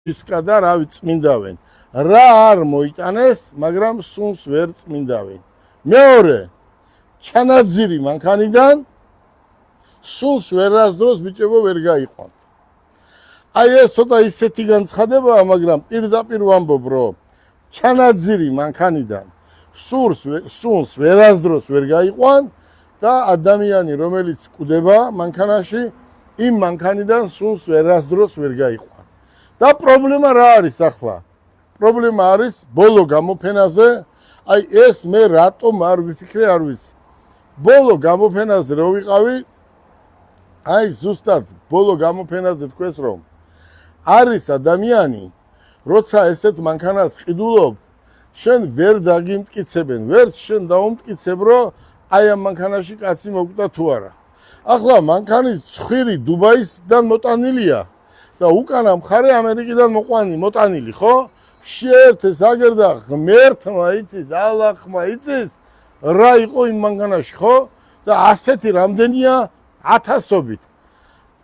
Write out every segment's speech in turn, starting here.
ისკადა რავი წმინდავენ. რა არ მოიტანეს, მაგრამ სუნს ვერ წმინდავენ. მეორე ჩანაძირი მანქანიდან სულს ვერასდროს ბიჭებო ვერ გაიყვანთ. აი ეს ცოტა ისეთი განცხადებაა, მაგრამ პირდაპირ ვამბობ, რომ ჩანაძირი მანქანიდან სულს ვერასდროს ვერ გაიყვან და ადამიანი, რომელიც კვდება მანქანაში, იმ მანქანიდან სულს ვერასდროს ვერ გაიყვან. და პრობლემა რა არის ახლა? პრობლემა არის ბოლო გამოფენაზე, აი ეს მე რატომ არ ვიფიქრე, არ ვიცი. ბოლო გამოფენაზე რო ვიყავი, აი ზუსტად ბოლო გამოფენაზე თქვეს რომ არის ადამიანი, როცა ესეთ მანქანას ყიდულობ, შენ ვერ დაგიმტკიცებენ, ვერც შენ დაუმტკიცებ, რომ აი ამ მანქანაში კაცი მოკვდა თუ არა. ახლა მანქანის ცხვირი დუბაისიდან მოტანილია და უკანა მხარე ამერიკიდან მოტანილი, ხო? შეერთეს აგერდა ღმერთმა იცის, ალლაჰმა იცის, რა იყო იმ მანქანაში, ხო? და ასეთი რამდენია ათასობით.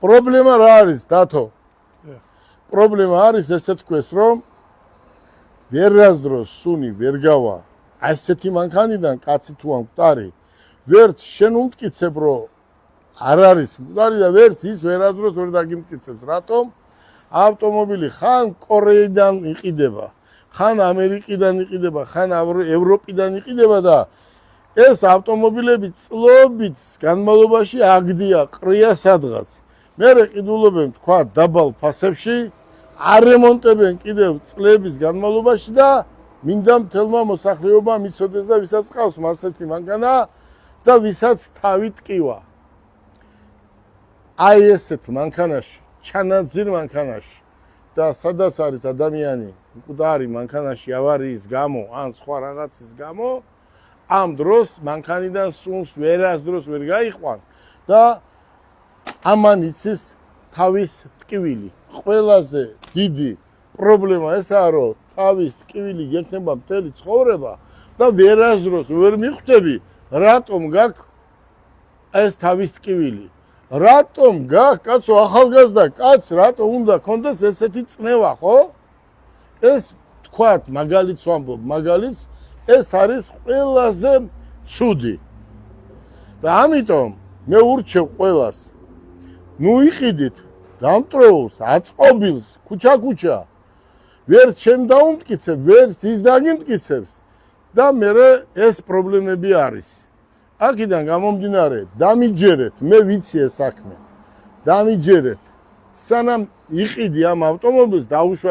პრობლემა რა არის, დათო? პრობლემა არის ესე თქვეს, რომ ვერასდროს სუნი ვერ გავა ასეთი მანქანიდან, კაცი თუ ამ მკვდარი, ვერც შენ უმტკიცებ, რომ არ არის მკვდარი და ვერც ის ვერასდროს ვერ დაგიმტკიცებს. რატომ? ავტომობილი ხან კორეიდან იყიდება, ხან ამერიკიდან იყიდება, ხან ევროპიდან იყიდება და ეს ავტომობილები წლობით განმავლობაში აგდია, ყრია სადღაც. მერე ყიდულობენ თქვა დაბალ ფასებში, არემონტებენ კიდევ წლების განმავლობაში და მინდა მთელმა მოსახლეობამ იცოდეს და ვისაც ყავს ასეთი მანქანა და ვისაც თავი ტკივა. აი ესეთ მანქანაში, ჩანაძირ მანქანაში და სადაც არის ადამიანი მკვდარი მანქანაში ავარიის გამო ან სხვა რაღაცის გამო, ამ დროს მანქანიდან სუნს ვერასდროს ვერ გაიყვან და ამან იცის თავის ტკივილი. ყველაზე დიდი პრობლემა ესაა, რომ თავის ტკივილი გექნება მთელი ცხოვრება და ვერასდროს ვერ მიხვდები, რატომ გაქვს ეს თავის ტკივილი. რატომ გაქვს, კაცო, ახალგაზრდა კაცს, რატომ უნდა კონდეს ესეთი წნევა, ხო? ეს თქვათ, მაგალითს ვამბობ, მაგალითს ეს არის ყველაზე ცუდი. და ამიტომ მე ურჩევ ყველას, ნუ იყიდით დამტროულს, აწყობილს, ქუჩა-ქუჩა. ვერც შენ დაუმტკიცებ, ვერც ის დაგიმტკიცებს და მერე ეს პრობლემები არის. აქედან გამომდინარე, დამიჯერეთ, მე ვიცი ეს საქმე. დამიჯერეთ. სანამ იყიდი ამ ავტომობილს, დაუშვა